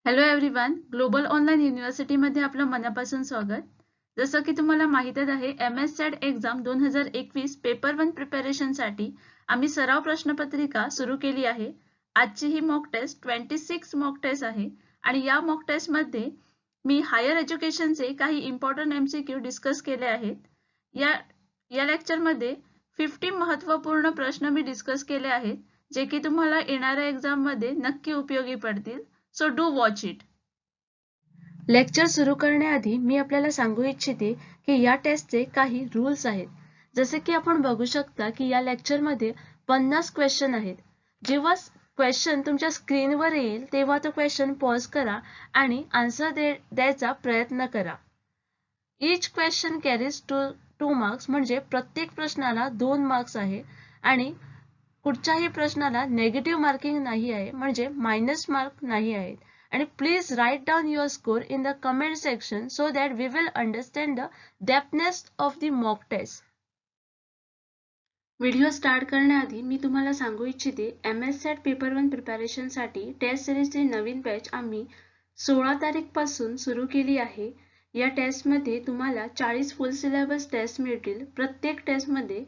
Hello everyone, global online युनिव्हर्सिटीमध्ये आपलं मनापासून स्वागत. जसं की तुम्हाला माहितच आहे, MS सेट एक्झाम 2021 पेपर 1 प्रिपरेशनसाठी आम्ही सराव प्रश्नपत्रिका सुरू केली आहे. आजची ही मॉक टेस्ट 26 मॉक टेस्ट आहे आणि या मॉक टेस्टमध्ये मी हायर एज्युकेशनचे काही इम्पॉर्टंट MCQ डिस्कस केले आहेत. या या लेक्चरमध्ये 50 महत्त्वपूर्ण प्रश्न मी डिस्कस केले आहेत, जे की तुम्हाला येणाऱ्या एक्झाममध्ये नक्की उपयोगी पडतील. So do watch it. Lecture सुरू करण्याआधी मी आपल्याला सांगू इच्छिते की या टेस्टचे काही रूल्स आहेत. जसे की आपण बघू शकता की या लेक्चरमध्ये 50 क्वेश्चन आहेत. जेव्हा क्वेश्चन तुमच्या स्क्रीनवर येईल तेव्हा तो क्वेश्चन पॉज करा आणि आन्सर द्यायचा प्रयत्न करा. Each question carries two marks, म्हणजे प्रत्येक प्रश्नाला 2 मार्क्स आहे आणि कुठच्याही प्रश्नाला नेगेटिव्ह मार्किंग नाही आहे, म्हणजे मायनस मार्क नाही आहेत. आणि please write down your score in the comment section so that we will understand the depthness of the mock test. Video start करण्याआधी मी तुम्हाला सांगू इच्छिते, MS सेट पेपर 1 प्रिपरेशनसाठी टेस्ट सिरीजची नवीन बॅच आम्ही 16 तारीखपासून सुरू केली आहे. या टेस्टमध्ये तुम्हाला 40 फुल सिलेबस टेस्ट मिळतील. प्रत्येक टेस्टमध्ये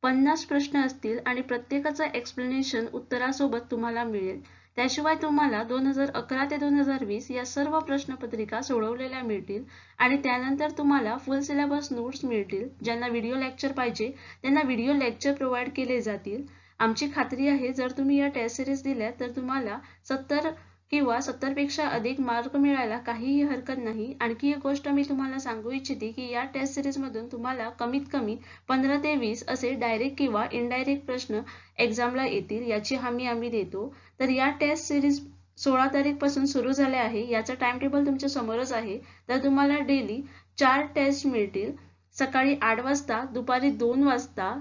50 प्रश्न असतील आणि प्रत्येकाचं एक्सप्लेनेशन उत्तरासोबत तुम्हाला मिळेल. त्याशिवाय तुम्हाला 2011 ते 2020 या सर्व प्रश्नपत्रिका सोडवलेल्या मिळतील आणि त्यानंतर तुम्हाला फुल सिलेबस नोट्स मिळतील. ज्यांना व्हिडिओ लेक्चर पाहिजे त्यांना व्हिडिओ लेक्चर प्रोव्हाइड केले जातील. आमची खात्री आहे, जर तुम्ही या टेस्ट सिरीज दिल्या तर तुम्हाला 70 किंवा 70 पेक्षा अधिक मार्क मिळायला काहीही हरकत नाही. आणखी एक गोष्ट मी तुम्हाला सांगू इच्छिते की या टेस्ट सिरीज मधून तुम्हाला कमीत कमी 15 ते 20 असे डायरेक्ट किंवा इनडायरेक्ट प्रश्न एक्झामला येतील, याची हमी आम्ही देतो. तर या टेस्ट सिरीज 16 तारीखपासून सुरू झाल्या आहे. याचा टाइम टेबल तुमच्या समोरच आहे. तर तुम्हाला डेली 4 टेस्ट मिळतील. सकाळी 8 वाजता, दुपारी 2 वाजता,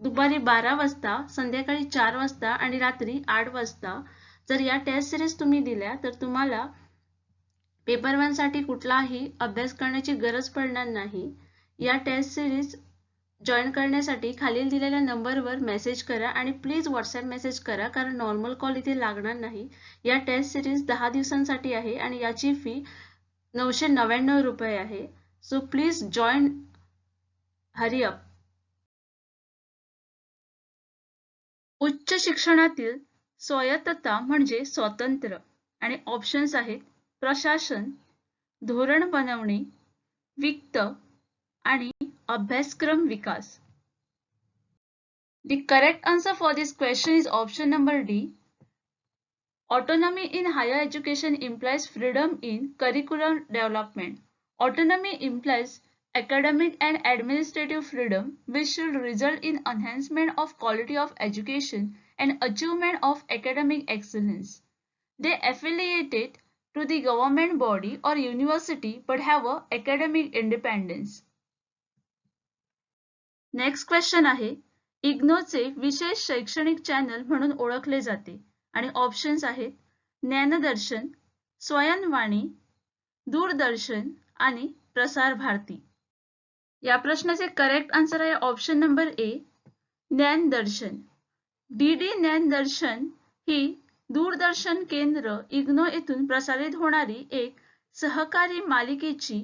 दुपारी 12 वाजता, संध्याकाळी 4 वाजता आणि रात्री 8 वाजता. जर या टेस्ट सिरीज तुम्ही दिल्या तर तुम्हाला पेपर 1 साठी कुठलाही अभ्यास करण्याची गरज पडणार नाही. या टेस्ट सिरीज जॉईन करण्यासाठी खालील दिलेल्या नंबरवर मेसेज करा आणि प्लीज व्हॉट्सअप मेसेज करा, कारण नॉर्मल कॉल इथे लागणार नाही. या टेस्ट सिरीज 10 दिवसांसाठी आहे आणि याची फी 999 रुपये आहे. So please join, hurry up. उच्च शिक्षणातील स्वायत्तता म्हणजे स्वातंत्र्य आणि ऑप्शन्स आहेत: प्रशासन, धोरण बनवणे, वित्त आणि अभ्यासक्रम विकास. The correct answer for this question is option number D. Autonomy in higher education implies freedom in curriculum development. Autonomy implies academic and administrative freedom, which should result in enhancement of quality of education and achievement of academic excellence. They affiliated to the government body or university but have a academic independence. Next question आहे, इग्नोचे विशेष शैक्षणिक channel म्हणून ओळखले जाते आणि options आहेत: ज्ञानदर्शन, स्वयंवाणी, दूरदर्शन आणि प्रसार भारती. या प्रश्नाचे करेक्ट आन्सर आहे ऑप्शन नंबर ए, ज्ञानदर्शन. DD ज्ञानदर्शन ही दूरदर्शन केंद्र इग्नो येथून प्रसारित होणारी एक सहकारी मालिकेची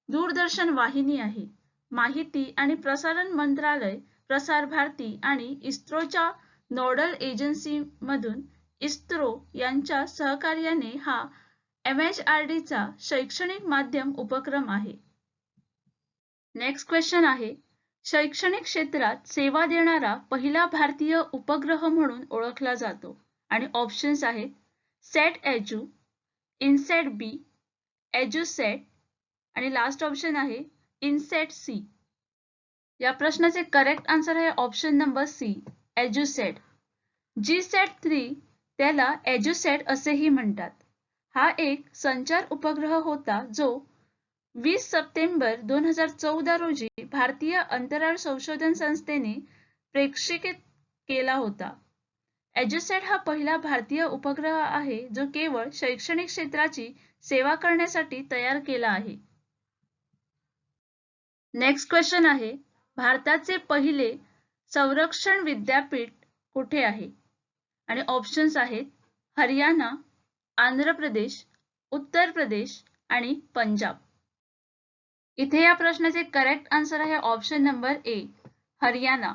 दूरदर्शन वाहिनी आहे. माहिती आणि प्रसारण मंत्रालय, प्रसार भारती आणि इस्रोच्या नोडल एजन्सीमधून इस्रो यांच्या सहकार्याने हा MHRDचा शैक्षणिक माध्यम उपक्रम आहे. नेक्स्ट क्वेश्चन आहे, शैक्षणिक क्षेत्रात सेवा देणारा पहिला भारतीय उपग्रह म्हणून ओळखला जातो आणि ऑप्शन्स आहेत: सेट एजू, इनसेट बी, एज्युसेट आणि लास्ट ऑप्शन आहे इनसेट सी. या प्रश्नाचे करेक्ट आन्सर आहे ऑप्शन नंबर सी, एज्युसेट. GSAT-3 त्याला एज्युसेट असेही म्हणतात. हा एक संचार उपग्रह होता जो 20 सप्टेंबर 2014 रोजी भारतीय अंतराळ संशोधन संस्थेने प्रक्षेपित केला होता. एज्युसेट हा पहिला भारतीय उपग्रह आहे जो केवळ शैक्षणिक क्षेत्राची सेवा करण्यासाठी तयार केला आहे. नेक्स्ट क्वेश्चन आहे, भारताचे पहिले संरक्षण विद्यापीठ कुठे आहे आणि ऑप्शन्स आहेत: हरियाणा, आंध्र प्रदेश, उत्तर प्रदेश आणि पंजाब. इथे या प्रश्नाचे करेक्ट आन्सर आहे ऑप्शन नंबर ए, Haryana.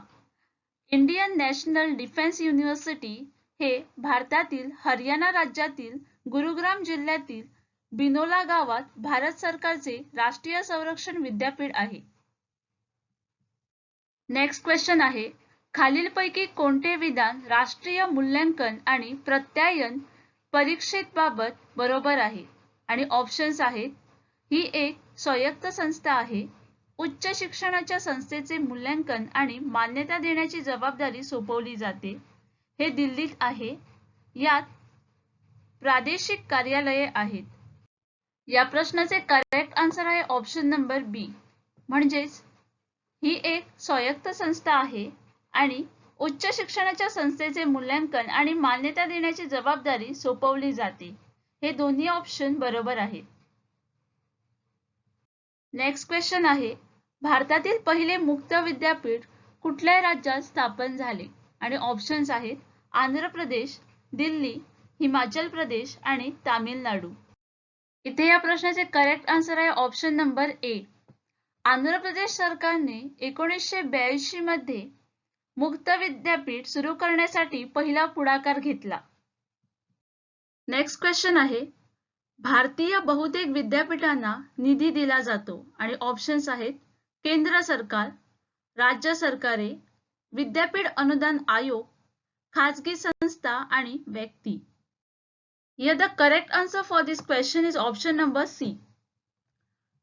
Indian national defence university हे भारतातील हरियाणा राज्यातील गुरुग्राम जिल्ह्यातील बिनोला गावात भारत सरकारचे राष्ट्रीय संरक्षण विद्यापीठ आहे. नेक्स्ट क्वेश्चन आहे, खालीलपैकी कोणते विधान राष्ट्रीय मूल्यांकन आणि प्रत्यायन परीक्षेबाबत बरोबर आहे? आणि ऑप्शन्स आहेत, ही एक स्वायत्त संस्था आहे, उच्च शिक्षणाच्या संस्थेचे मूल्यांकन आणि मान्यता देण्याची जबाबदारी सोपवली जाते, हे दिल्लीत आहे, यात प्रादेशिक कार्यालये आहेत. या प्रश्नाचे करेक्ट आन्सर आहे ऑप्शन नंबर बी, म्हणजेच ही एक स्वायत्त संस्था आहे आणि उच्च शिक्षणाच्या संस्थेचे मूल्यांकन आणि मान्यता देण्याची जबाबदारी सोपवली जाते. हे दोन्ही ऑप्शन बरोबर आहेत. नेक्स्ट क्वेश्चन आहे, भारतातील पहिले मुक्त विद्यापीठ कुठल्या राज्यात स्थापन झाले? आणि ऑप्शन्स आहेत, आंध्र प्रदेश, दिल्ली, हिमाचल प्रदेश आणि तामिळनाडू. इथे या प्रश्नाचे करेक्ट आन्सर आहे ऑप्शन नंबर ए, आंध्र प्रदेश सरकारने 1982 मध्ये मुक्त विद्यापीठ सुरू करण्यासाठी पहिला पुढाकार घेतला. नेक्स्ट क्वेश्चन आहे, भारतीय बहुतेक विद्यापीठांना निधी दिला जातो आणि ऑप्शन्स आहेत, केंद्र सरकार, राज्य सरकारे, विद्यापीठ अनुदान आयोग, खाजगी संस्था आणि व्यक्ती. Here the correct answer for this question is option number C.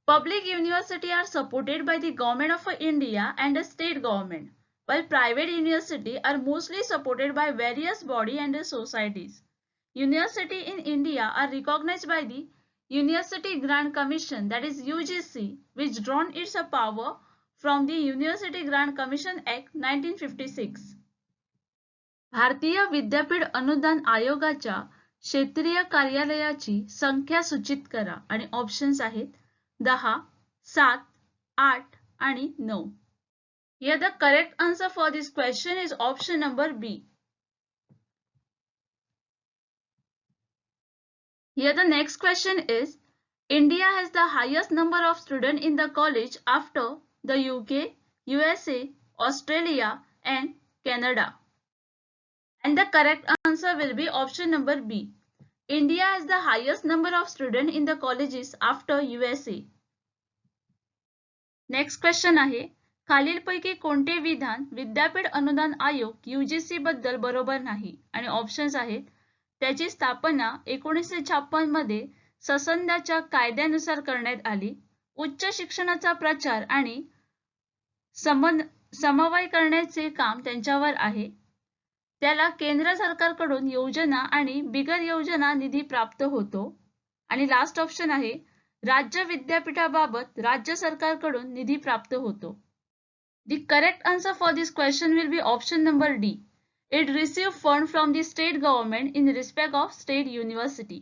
Public universities are supported by the government of India and the state government, while private universities are mostly supported by various bodies and societies. Universities in India are recognized by the University Grant Commission, that is UGC, which drawn its power from the University Grant Commission Act 1956. भारतीय विद्यापीठ अनुदान आयोगाच्या क्षेत्रीय कार्यालयाची संख्या सूचित करा आणि ऑप्शन्स आहेत 10, 7, 8 आणि 9. Here the correct answer for this question is option number B. Here the next question is, India has the highest number of students in the college after the UK, USA, Australia and Canada. And the correct answer will be option number B. India has the highest number of students in the colleges after USA. Next question आहे, खालीलपैकी कोणते विधान विद्यापीठ अनुदान आयोग UGC बद्दल बरोबर नाही? आणि ऑप्शन्स आहेत, त्याची स्थापना 1956 मध्ये ससंदाच्या कायद्यानुसार करण्यात आली, उच्च शिक्षणाचा प्रचार आणि समन्वय करण्याचे काम त्यांच्यावर आहे, त्याला केंद्र सरकारकडून योजना आणि बिगर योजना निधी प्राप्त होतो, आणि लास्ट ऑप्शन आहे, राज्य विद्यापीठाबाबत राज्य सरकारकडून निधी प्राप्त होतो. The correct answer for this question will be option number D. It received fund from the state government in respect of state university.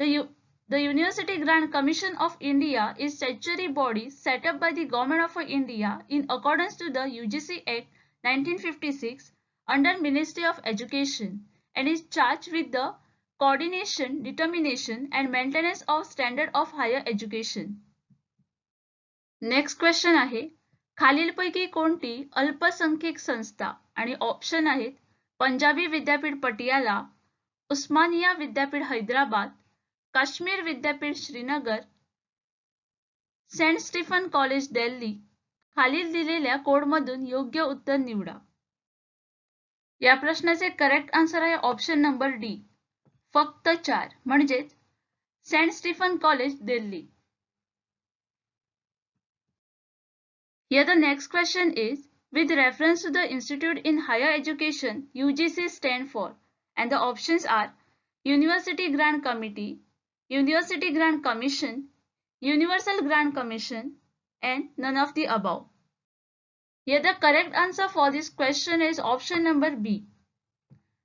The University Grant Commission of India is statutory body set up by the Government of India in accordance to the UGC Act 1956 under Ministry of Education and is charged with the coordination, determination and maintenance of standard of higher education. Next question आहे, खालीलपैकी कोणती अल्पसंख्यक संस्था? आणि option आहेत, पंजाबी विद्यापीठ पटियाला, उस्मानिया विद्यापीठ Hyderabad, Kashmir Vidyapeeth Srinagar, Saint Stephen College Delhi. खालील दिलेल्या कोडमधून योग्य उत्तर निवडा. या प्रश्नाचे करेक्ट आन्सर आहे ऑप्शन नंबर डी, फक्त 4, म्हणजेच Saint Stephen College Delhi. Here the next question is, with reference to the institute in higher education UGC stand for, and the options are University Grant Committee, University Grant Commission, Universal Grant Commission and none of the above. Here the correct answer for this question is option number B.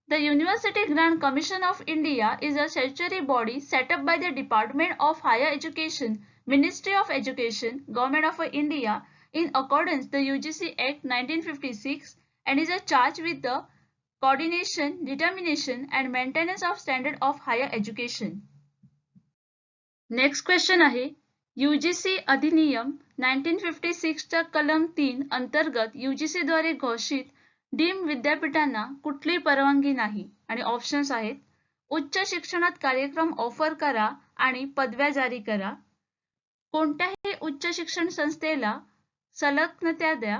The University Grant Commission of India is a statutory body set up by the Department of Higher Education, Ministry of Education, Government of India in accordance the UGC Act 1956 and is charged with the coordination, determination, and maintenance of standard of higher education. Next question आहे UGC अधिनियम 1956 च्या कलम 3 अंतर्गत UGC द्वारे घोषित dim विद्यापीठांना कुठली परवानगी नाही आणि ऑप्शन्स आहेत उच्च शिक्षणात कार्यक्रम ऑफर करा आणि पदव्या जारी करा, कोणत्याही उच्च शिक्षण संस्थेला संलग्नता द्या,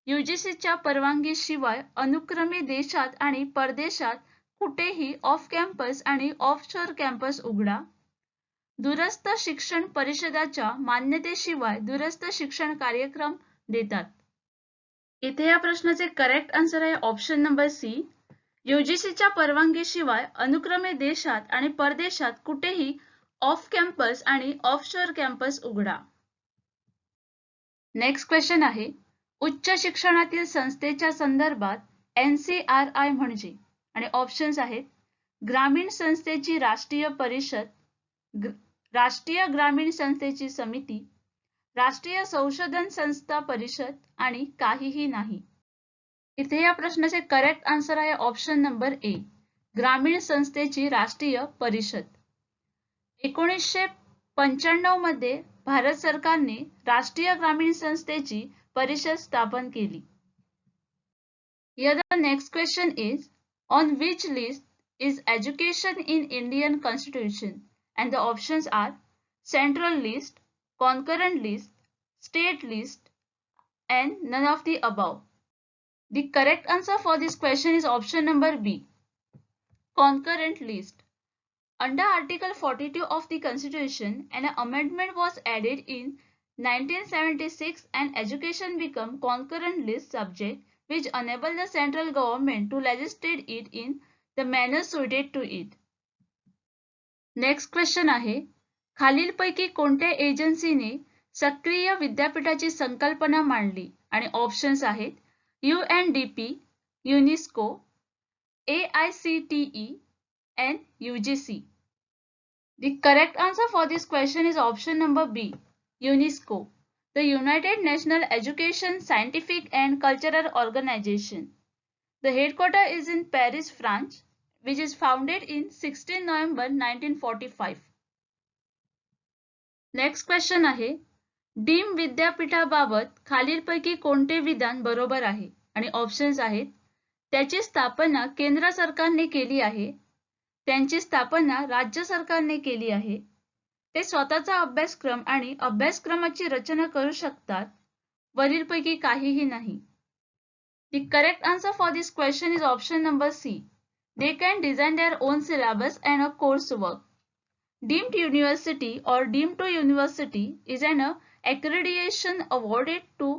यूजीसीच्या परवानगीशिवाय अनुक्रमे देशात आणि परदेशात कुठेही ऑफ कॅम्पस आणि ऑफशोर कॅम्पस उघडा, दूरस्थ शिक्षण परिषदाच्या मान्यतेशिवाय दूरस्थ शिक्षण कार्यक्रम देतात. इथे या प्रश्नाचे करेक्ट आन्सर आहे ऑप्शन नंबर सी. यूजीसीच्या परवानगीशिवाय अनुक्रमे देशात आणि परदेशात कुठेही ऑफ कॅम्पस आणि ऑफशोर कॅम्पस उघडा. नेक्स्ट क्वेश्चन आहे उच्च शिक्षणातील संस्थेच्या संदर्भात NCRI म्हणजे आणि ऑप्शन्स आहेत ग्रामीण संस्थेची राष्ट्रीय परिषद, राष्ट्रीय ग्रामीण संस्थेची समिती, राष्ट्रीय संशोधन संस्था परिषद आणि काहीही नाही. इथे या प्रश्नाचे करेक्ट आन्सर आहे ऑप्शन नंबर ए, ग्रामीण संस्थेची राष्ट्रीय परिषद. 1995 मध्ये भारत सरकारने राष्ट्रीय ग्रामीण संस्थेची परिषद स्थापन केली. Here the next question is on which list is education in Indian Constitution? And the options are central list, concurrent list, state list, and none of the above. The correct answer for this question is option number B, concurrent list. Under Article 42 of the Constitution, an amendment was added in 1976 and education became concurrent list subject which enabled the central government to legislate it in the manner suited to it. Next question आहे खालीलपैकी कोणत्या एजन्सीने सक्रिय विद्यापीठाची संकल्पना मांडली आणि options आहेत UNDP, UNESCO, AICTE and UGC. The correct answer for this question is option number B, UNESCO, the United Nations Education, Scientific and Cultural Organization. The headquarters is in Paris, France, which is founded in 16 November 1945. Next question आहे dim विद्यापीठाबाबत खालीलपैकी कोणते विधान बरोबर आहे आणि options आहेत त्याची स्थापना केंद्र सरकारने केली आहे, त्यांची स्थापना राज्य सरकारने केली आहे, ते स्वतःचा अभ्यासक्रम आणि अभ्यासक्रमाची रचना करू शकतात, वरीलपैकी काहीही नाही. The correct answer for this question is option number C. They can design their own syllabus and a coursework. Deemed university or deemed to university is an accreditation awarded to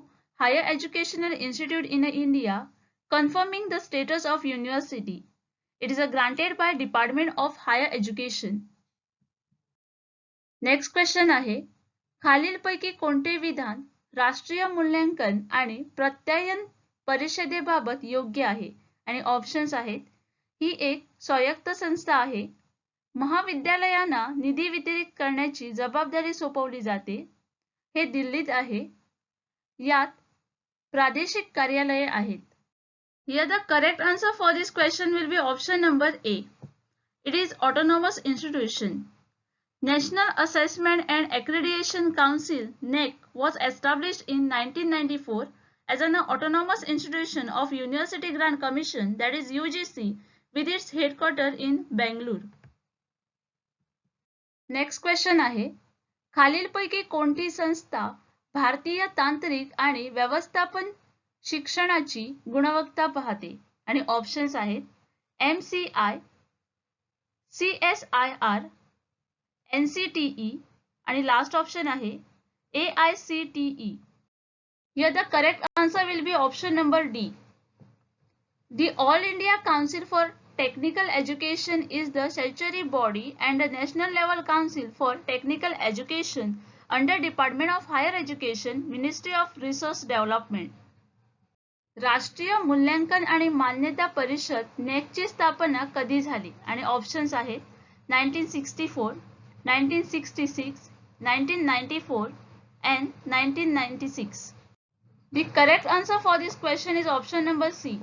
higher educational institute in India confirming the status of university. It is granted by Department of Higher Education. Next question आहे खालीलपैकी कोणते विधान राष्ट्रीय मूल्यांकन आणि प्रत्यायन परिषदेबाबत योग्य आहे आणि ऑप्शन्स आहेत ही एक स्वायत्त संस्था आहे, महाविद्यालयांना निधी वितरित करण्याची जबाबदारी सोपवली जाते, हे दिल्लीत आहे, यात प्रादेशिक कार्यालये आहेत. Here the correct answer for this question will be option number A. It is autonomous institution. National Assessment and Accreditation Council (NAAC) was established in 1994 as an autonomous institution of University Grant Commission, that is UGC, with its headquarters in Bangalore. Next question आहे खालीलपैकी कोणती संस्था भारतीय तांत्रिक आणि व्यवस्थापन शिक्षणाची गुणवत्ता पाहते आणि ऑप्शन्स आहेत MCI, CSIR, NCTE आणि लास्ट ऑप्शन आहे AICTE. Here the correct answer will be option number D. The All India Council for Technical Education is the statutory body and the national level council for technical education under Department of Higher Education, Ministry of Resource Development. राष्ट्रीय मूल्यांकन आणि मान्यता परिषद NAAC ची स्थापना कधी झाली आणि ऑप्शन्स आहेत 1964, 1966, 1994 and 1996. The correct answer for this question is option number C.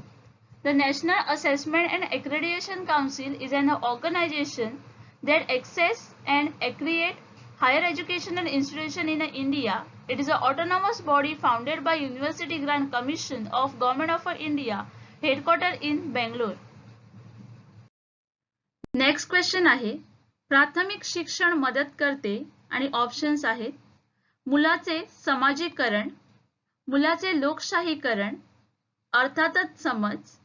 The National Assessment and Accreditation Council is an organization that access and accredit higher educational institutions in India. It is an autonomous body founded by University Grant Commission of Government of India, headquartered in Bangalore. Next question आहे, प्राथमिक शिक्षण मदत करते आणि options आहेत मुलाचे समाजीकरण, मुलाचे लोकशाहीकरण, अर्थातच समज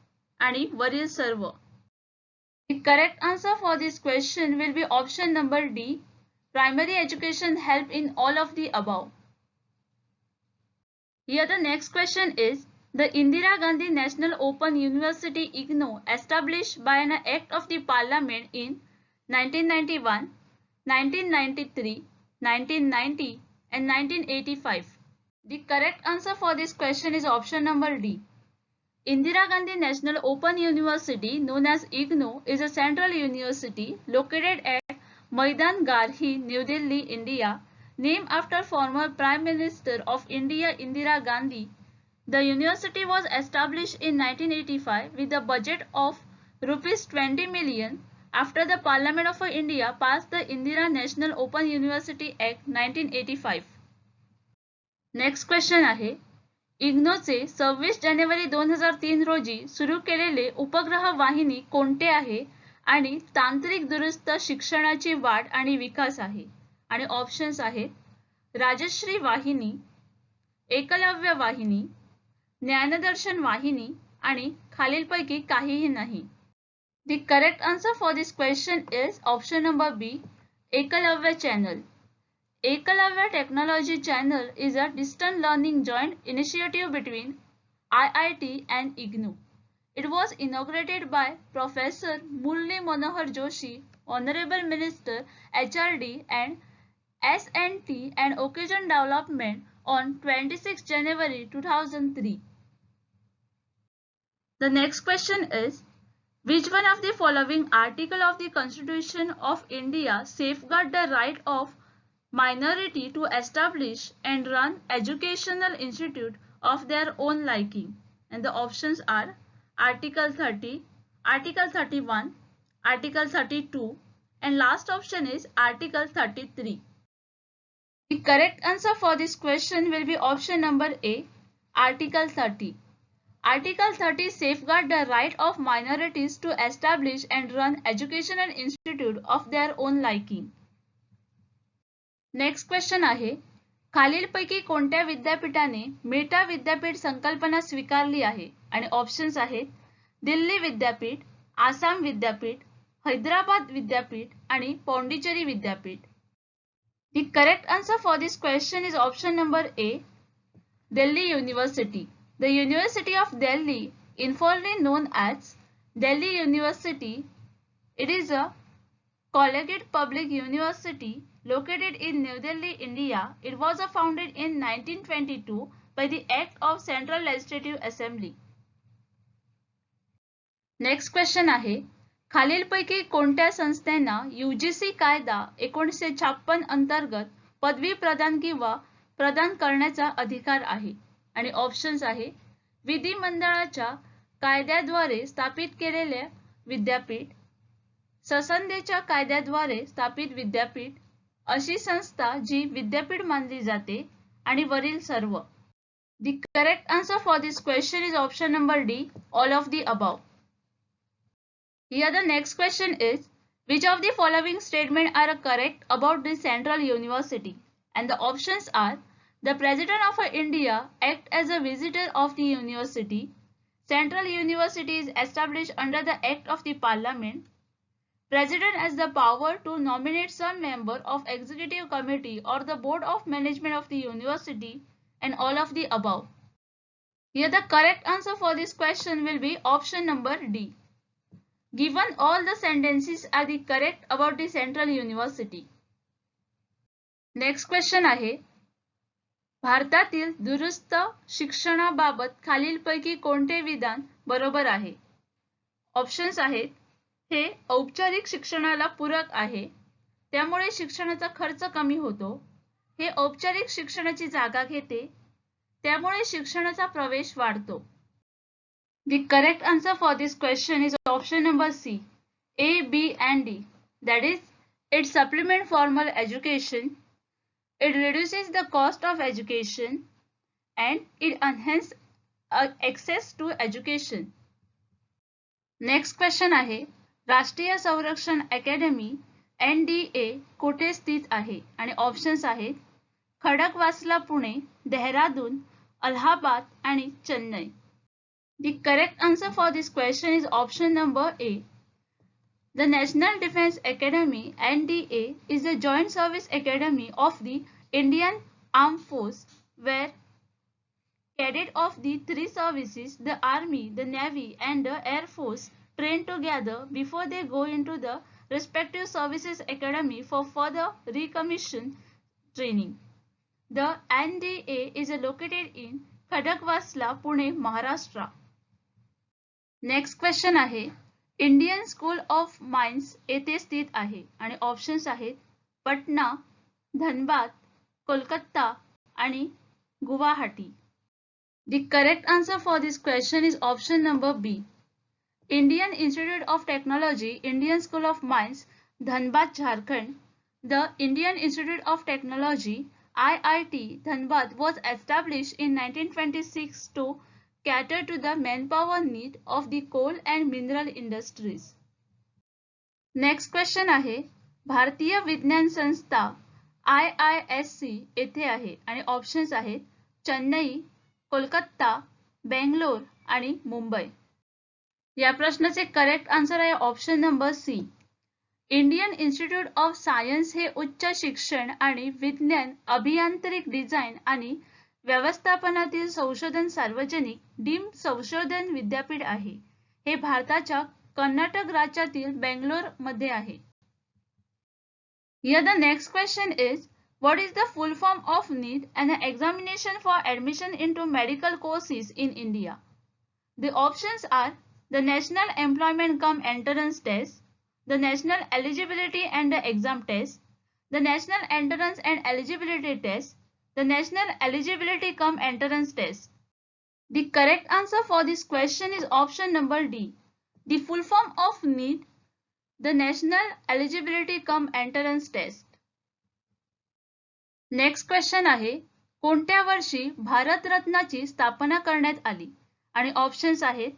आणि वरील सर्व. The correct answer for this question will be option number D. Primary education help in all of the above. Here the next question is, the Indira Gandhi National Open University IGNOU established by an act of the Parliament in 1991, 1993, 1990 and 1985. The correct answer for this question is option number D. Indira Gandhi National Open University, known as IGNOU, is a central university located at Maidan Garhi, New Delhi, India, named after former Prime Minister of India Indira Gandhi. The university was established in 1985 with a budget of Rs 20 million after the Parliament of India passed the Indira National Open University Act 1985. Next question आहे, इग्नोचे 26 जानेवारी 2003 रोजी सुरू केलेले उपग्रह वाहिनी कोणते आहे आणि तांत्रिक दुरुस्त शिक्षणाची वाढ आणि विकास आहे. आणि ऑप्शन्स आहेत राजश्री वाहिनी, एकलव्य वाहिनी, ज्ञानदर्शन वाहिनी आणि खालीलपैकी काहीही नाही. The correct answer for this question is option number B, Ekalavya channel. Ekalavya Technology Channel is a distance learning joint initiative between IIT and IGNOU. It was inaugurated by Professor Murli Manohar Joshi, Honorable Minister HRD and SNT and Occasion Development on 26 January 2003. The next question is, which one of the following article of the Constitution of India safeguard the right of minority to establish and run educational institute of their own liking? And the options are Article 30, Article 31, Article 32 and last option is Article 33. The correct answer for this question will be option number A, Article 30. Article 30 safeguard the right of minorities to establish and run educational institute of their own liking. Next question आहे, खालीलपैकी कोणत्या विद्यापीठाने Meta विद्यापीठ संकल्पना स्वीकारली आहे? आणि options आहेत दिल्ली विद्यापीठ, आसाम विद्यापीठ, हैदराबाद विद्यापीठ आणि पौंडीचेरी विद्यापीठ. The correct answer for this question is option number A, Delhi University. The University of Delhi, informally known as Delhi University, it is a collegiate public university located in New Delhi, India. It was founded in 1922 by the Act of Central Legislative Assembly. Next question आहे, खालीलपैकी कोणत्या संस्थेना UGC कायदा 1956 अंतर्गत पदवी प्रदान किंवा प्रदान करण्याचा अधिकार आहे? आणि ऑप्शन्स आहे विधिमंडळाच्या कायद्याद्वारे स्थापित केलेले विद्यापीठ, संसदेच्या कायद्याद्वारे स्थापित विद्यापीठ, अशी संस्था जी विद्यापीठ मानली जाते आणि वरील सर्व. The correct answer for this question is option number D, all of the above. Here the next question is, which of the following statements are correct about the Central University? And the options are, the President of India act as a visitor of the university, Central University is established under the Act of the Parliament, President has the power to nominate some member of Executive Committee or the Board of Management of the University, and all of the above. Here the correct answer for this question will be option number D. Given all the sentences are the correct about the Central University. Next question आहे, भारतातील दुरुस्त शिक्षणाबाबत खालीलपैकी कोणते विधान बरोबर आहे? Options आहेत, हे औपचारिक शिक्षणाला पूरक आहे, त्यामुळे शिक्षणाचा खर्च कमी होतो. हे औपचारिक शिक्षणाची जागा घेते, त्यामुळे शिक्षणाचा प्रवेश वाढतो. The correct answer for this question is option number C, A, B and D. That is, it supplements formal education, it reduces the cost of education, and it enhances access to education. Next question आहे, राष्ट्रीय संरक्षण academy NDA कोठे स्थित आहे आणि options आहेत खडकवासला पुणे, देहरादून, अलाहाबाद आणि Chennai. The correct answer for this question is option number A. The National Defence Academy NDA is a joint service academy of the Indian Armed Force where cadets of the three services, the Army, the Navy and the Air Force, train together before they go into the respective services academy for further recommission training. The NDA is located in Khadakwasla, Pune, Maharashtra. Next question आहे, Indian school of mines येथे स्थित आहे आणि options आहेत पटना, धनबाद, कोलकाता आणि Guwahati. The correct answer for this question is option number B. Indian Institute of Technology, Indian School of Mines, Dhanbad, Jharkhand. The Indian Institute of Technology, IIT, Dhanbad was established in 1926 to cater to the manpower need of the coal and mineral industries. Next question आहे, भारतीय विज्ञान संस्था IISc येथे आहे आणि options आहेत चेन्नई, कोलकाता, बेंगलोर आणि मुंबई. या प्रश्नाचे करेक्ट आन्सर आहे option number C. Indian Institute of Science हे उच्च शिक्षण आणि विज्ञान, अभियांत्रिक डिझाईन आणि व्यवस्थापनातील संशोधन सार्वजनिक डीम्ड संशोधन विद्यापीठ आहे. हे भारताच्या कर्नाटक राज्यातील बेंगलोर मध्ये आहे. Here the next question is, what is the full form of NEET and the examination for admission into medical courses in India? The options are the National Employment Cum Entrance Test, the National Eligibility and Exam Test, the National Entrance and Eligibility Test, the National Eligibility Cum Entrance Test. The correct answer for this question is option number D. The full form of NEET, the National Eligibility Cum Entrance Test. Next question आहे, कोणत्या वर्षी भारतरत्नाची स्थापना करण्यात आली आणि options आहेत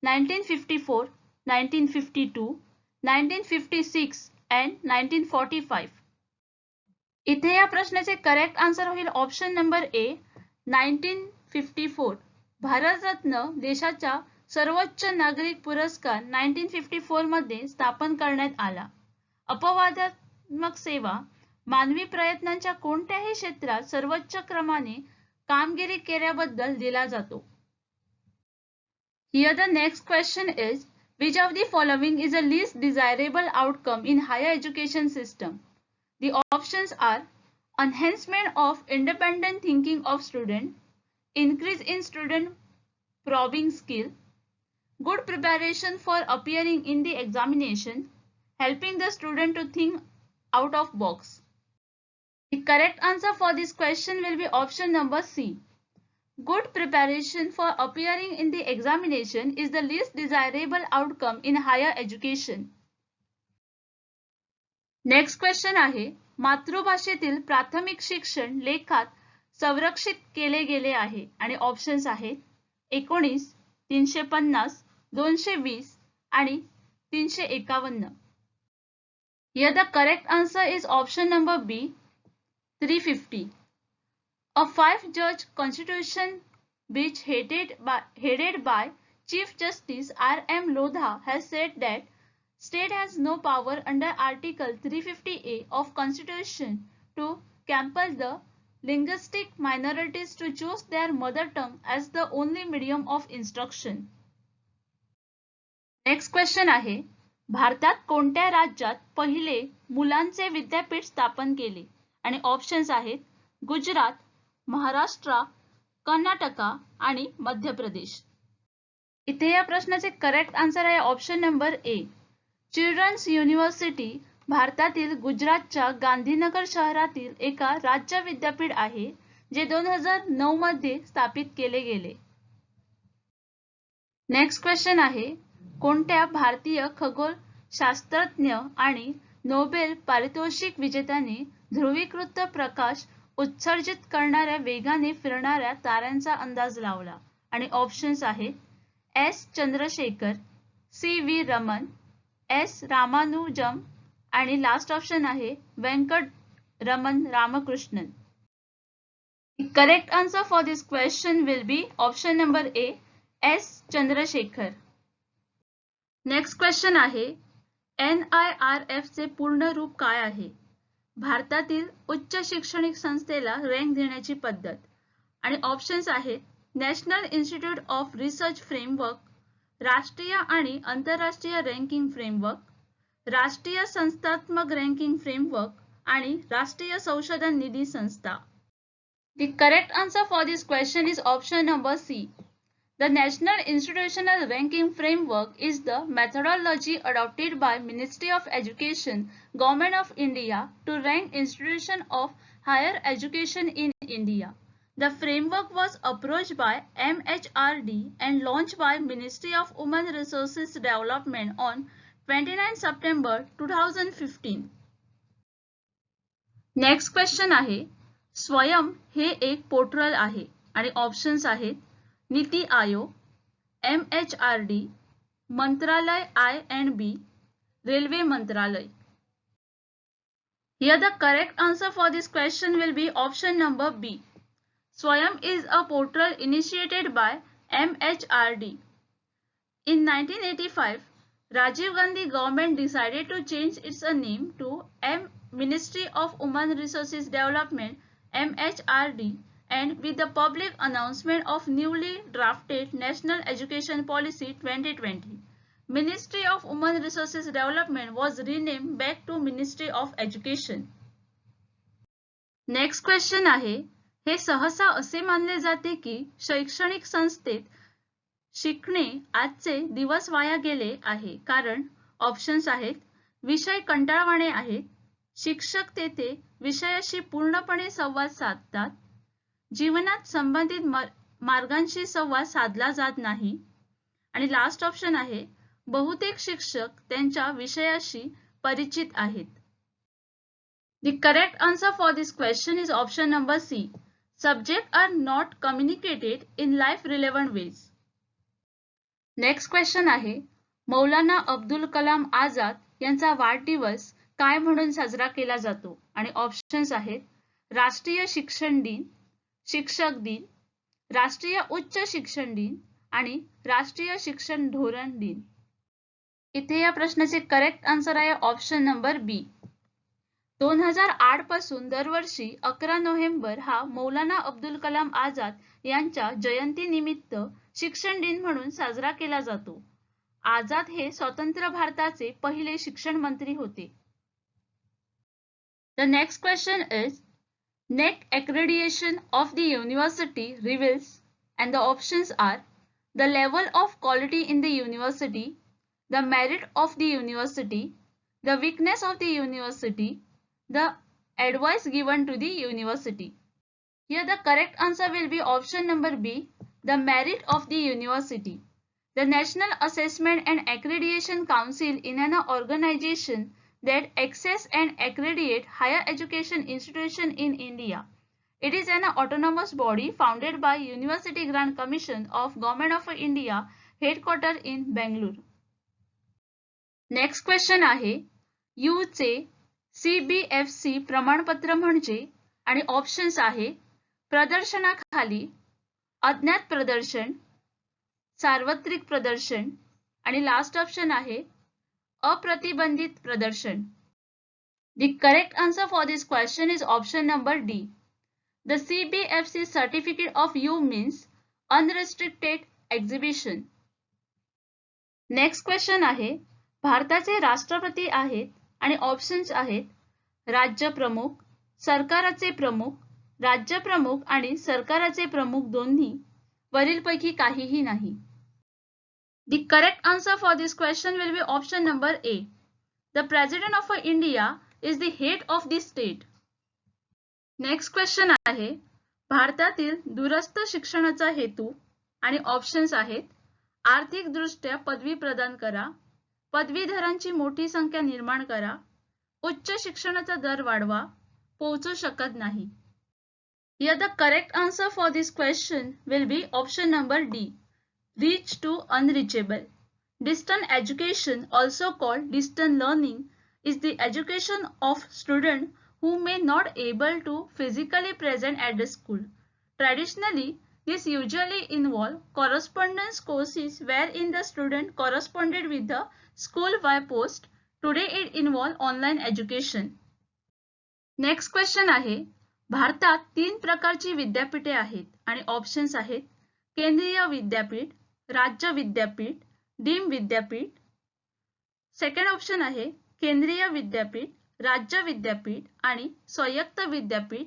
1954, 1952, 1956 and 1945. इथे या प्रश्नाचे करेक्ट आन्सर होईल ऑप्शन नंबर ए 1954. भारतरत्न देशाचा सर्वोच्च नागरिक पुरस्कार 1954 मध्ये स्थापन करण्यात आला. अपवादात्मक सेवा मानवी प्रयत्नांच्या कोणत्याही क्षेत्रात सर्वोच्च क्रमाने कामगिरी केल्याबद्दल दिला जातो. Here the next question is, which of the following is the least desirable outcome in higher education system? The options are enhancement of independent thinking of student, increase in student probing skill, good preparation for appearing in the examination, helping the student to think out of box. The correct answer for this question will be option number C. Good preparation for appearing in the examination is the least desirable outcome in higher education. Next question आहे, मातृभाषेतील प्राथमिक शिक्षण लेखात संरक्षित केले गेले आहे आणि options आहेत 19, 350, 220 आणि 351. Here the correct answer is option number B, 350. A 5-judge constitution bench headed by Chief Justice R.M. Lodha has said that state has no power under Article 350A of Constitution to compel the linguistic minorities to choose their mother tongue as the only medium of instruction. Next question आहे, भारतात कोणत्या राज्यात पहिले मुलांचे विद्यापीठ स्थापन केले आणि ऑप्शन्स आहेत गुजरात, महाराष्ट्र, कर्नाटका आणि मध्य प्रदेश. इथे या प्रश्नाचे करेक्ट आन्सर आहे option number A. Children's university भारतातील गुजरातच्या गांधीनगर शहरातील एका राज्य विद्यापीठ आहे जे 2009 मध्ये स्थापित केले गेले. नेक्स्ट क्वेश्चन आहे, कोणत्या भारतीय खगोलशास्त्रज्ञ आणि नोबेल पारितोषिक विजेत्याने ध्रुवीकृत प्रकाश उत्सर्जित करणाऱ्या वेगाने फिरणाऱ्या ताऱ्यांचा अंदाज लावला? आणि ऑप्शन्स आहेत S Chandrasekhar, C V Raman, S Ramanujam आणि लास्ट ऑप्शन आहे Venkatraman Ramakrishnan. The correct answer for this question will be option number A, S Chandrashekhar. Next question आहे, NIRF चे पूर्ण रूप काय आहे? भारतातील उच्च शैक्षणिक संस्थेला रँक देण्याची पद्धत. आणि ऑप्शन्स आहेत national institute of research framework, राष्ट्रीय आणि आंतरराष्ट्रीय रँकिंग फ्रेमवर्क, राष्ट्रीय संस्थात्मक रँकिंग फ्रेमवर्क आणि राष्ट्रीय संशोधन निधी संस्था. The correct answer for this question is option number C. The National Institutional Ranking Framework is the methodology adopted by Ministry of Education, Government of India to rank institutions of higher education in India. The framework was approached by MHRD and launched by Ministry of Human Resources Development on 29 September 2015. Next question आहे, स्वयं हे एक portal आहे आणि options आहेत NITI Aayog, MHRD, मंत्रालय INB, railway मंत्रालय. Here the correct answer for this question will be option number B. Swayam is a portal initiated by MHRD. In 1985, Rajiv Gandhi government decided to change its name to Ministry of Human Resources Development MHRD, and with the public announcement of newly drafted National Education Policy 2020, Ministry of Human Resources Development was renamed back to Ministry of Education. Next question आहे, हे सहसा असे मानले जाते की शैक्षणिक संस्थेत शिकणे आजचे दिवस वाया गेले आहे, कारण ऑप्शन्स आहेत विषय कंटाळवाणे आहेत, शिक्षक तेथे विषयाशी पूर्णपणे संवाद साधतात, जीवनात संबंधित मार्गांशी संवाद साधला जात नाही, आणि लास्ट ऑप्शन आहे बहुतेक शिक्षक त्यांच्या विषयाशी परिचित आहेत. The correct answer for this question is option number C. Subjects are not communicated in life relevant ways. Next question आहे, मौलाना अब्दुल कलाम आझाद यांचा वाढदिवस काय म्हणून साजरा केला जातो? आणि ऑप्शन्स आहेत राष्ट्रीय शिक्षण दिन, शिक्षक दिन, राष्ट्रीय उच्च शिक्षण दिन आणि राष्ट्रीय शिक्षण धोरण दिन. इथे या प्रश्नाचे करेक्ट आन्सर आहे ऑप्शन नंबर बी. 2008 पासून दरवर्षी 11 नोव्हेंबर हा मौलाना अब्दुल कलाम आझाद यांच्या जयंतीनिमित्त शिक्षण दिन म्हणून साजरा केला जातो. आझाद हे स्वतंत्र भारताचे पहिले शिक्षण मंत्री होते. The next question is, NEC accreditation of the university reveals, and the options are the level of quality in the university, the merit of the university, the weakness of the university, the advice given to the university. Here the correct answer will be option number B, the merit of the university. The National Assessment and Accreditation Council is an organization that access and accredit higher education institution in India. It is an autonomous body founded by University Grant Commission of Government of India, headquartered in Bangalore. Next question आहे, U चे CBFC प्रमाणपत्र म्हणजे, आणि options आहे प्रदर्शनाखाली, अज्ञात प्रदर्शन, सार्वत्रिक प्रदर्शन आणि लास्ट ऑप्शन आहे अप्रतिबंधित प्रदर्शन. The correct answer for this question is option number D. The CBFC certificate of U means unrestricted exhibition. Next question आहे, भारताचे राष्ट्रपती आहेत आणि ऑप्शन्स आहेत राज्य प्रमुख, सरकाराचे प्रमुख, राज्य प्रमुख आणि सरकाराचे प्रमुख दोन्ही, वरीलपैकी काहीही नाही. The correct answer for this question will be option number A. The President of India is the head of the state. Next question आहे, भारतातील दूरस्थ शिक्षणाचा हेतू, आणि ऑप्शन्स आहेत आर्थिकदृष्ट्या पदवी प्रदान करा, पदवीधरांची मोठी संख्या निर्माण करा, उच्च शिक्षणाचा दर वाढवा, पोहोचू शकत नाही. Here the correct answer for this question will be option number D, reach to unreachable. Distant education, also called distant learning, is the education of students who may not able to physically present at the school. Traditionally, this usually involve correspondence courses wherein the student corresponded with the school via post. Today it involve online education. Next question आहे, भारतात 3 प्रकारची विद्यापीठे आहेत आणि options आहेत केंद्रीय विद्यापीठ, राज्य विद्यापीठ, डीम विद्यापीठ. सेकंड ऑप्शन आहे केंद्रीय विद्यापीठ, राज्य विद्यापीठ आणि स्वायत्त विद्यापीठ.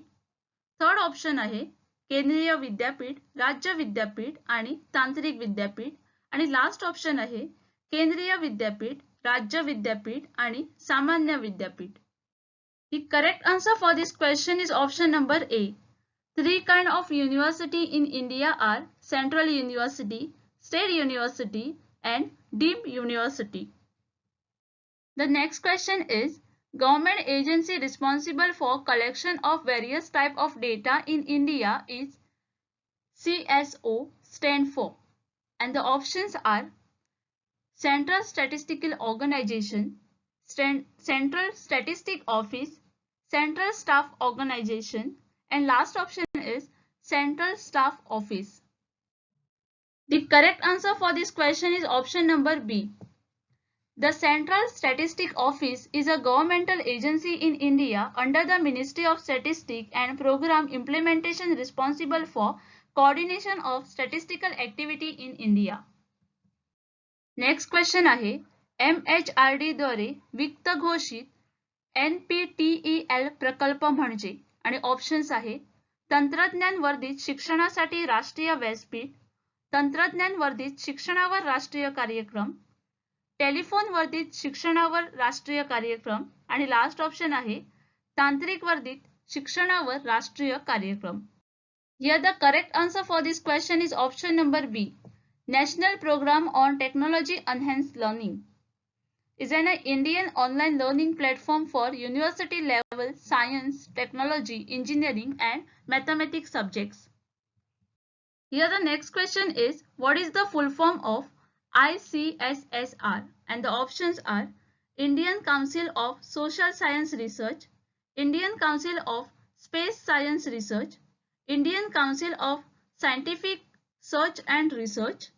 थर्ड ऑप्शन आहे केंद्रीय विद्यापीठ, राज्य विद्यापीठ आणि तांत्रिक विद्यापीठ. आणि लास्ट ऑप्शन आहे केंद्रीय विद्यापीठ, राज्य विद्यापीठ आणि सामान्य विद्यापीठ. The correct answer for this question is option number A. 3 kinds of university in India are Central University, State University and Deemed University. The next question is, government agency responsible for collection of various type of data in India is CSO stand for, and the options are Central Statistical Organization, Central Statistic Office, Central Staff Organization, and last option is Central Staff Office. The correct answer for this question is option number B. The Central Statistic Office is a governmental agency in India under the Ministry of Statistics and Program Implementation responsible for coordination of statistical activity in India. Next question आहे, MHRD द्वारे वित्त घोषित NPTEL प्रकल्प म्हणजे, आणि options आहे तंत्रज्ञान वर्धित शिक्षणासाठी राष्ट्रीय व्यासपीठ, तंत्रज्ञान वर्धित शिक्षणावर राष्ट्रीय कार्यक्रम, टेलिफोन वर्धित शिक्षणावर राष्ट्रीय कार्यक्रम आणि लास्ट ऑप्शन आहे तांत्रिक वर्धित शिक्षणावर राष्ट्रीय कार्यक्रम. Here the correct answer for this question is option number B. National Program on Technology Enhanced Learning is an Indian online learning platform for university level science, technology, engineering and mathematics subjects. Here the next question is, what is the full form of ICSSR? And the options are Indian Council of Social Science Research, Indian Council of Space Science Research, Indian Council of Scientific Search and Research,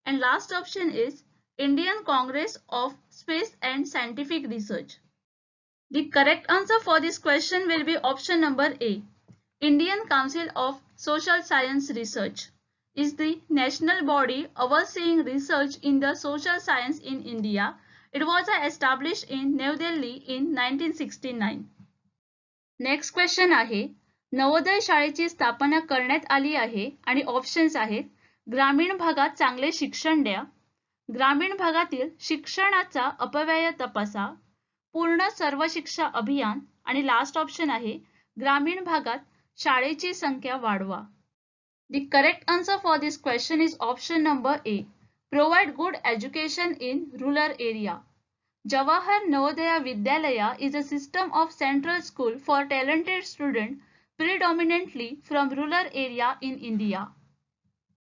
and last option is Indian Congress of Space and Scientific Research. The correct answer for this question will be option number A. Indian Council of Social Science Research is the national body overseeing research in the social science in India. It was established in New Delhi in 1969. Next question आहे, नवोदय शाळेची स्थापना करण्यात आली आहे आणि options आहेत ग्रामीण भागात चांगले शिक्षण द्या, ग्रामीण भागातील शिक्षणाचा अपव्यय तपासा, पूर्ण सर्व शिक्षा अभियान आणि लास्ट ऑप्शन आहे ग्रामीण भागात शाळेची संख्या वाढवा. The correct answer for this question is option number A. Provide good education in rural area. Jawahar Navodaya Vidyalaya is a system of central school for talented students predominantly from rural area in India.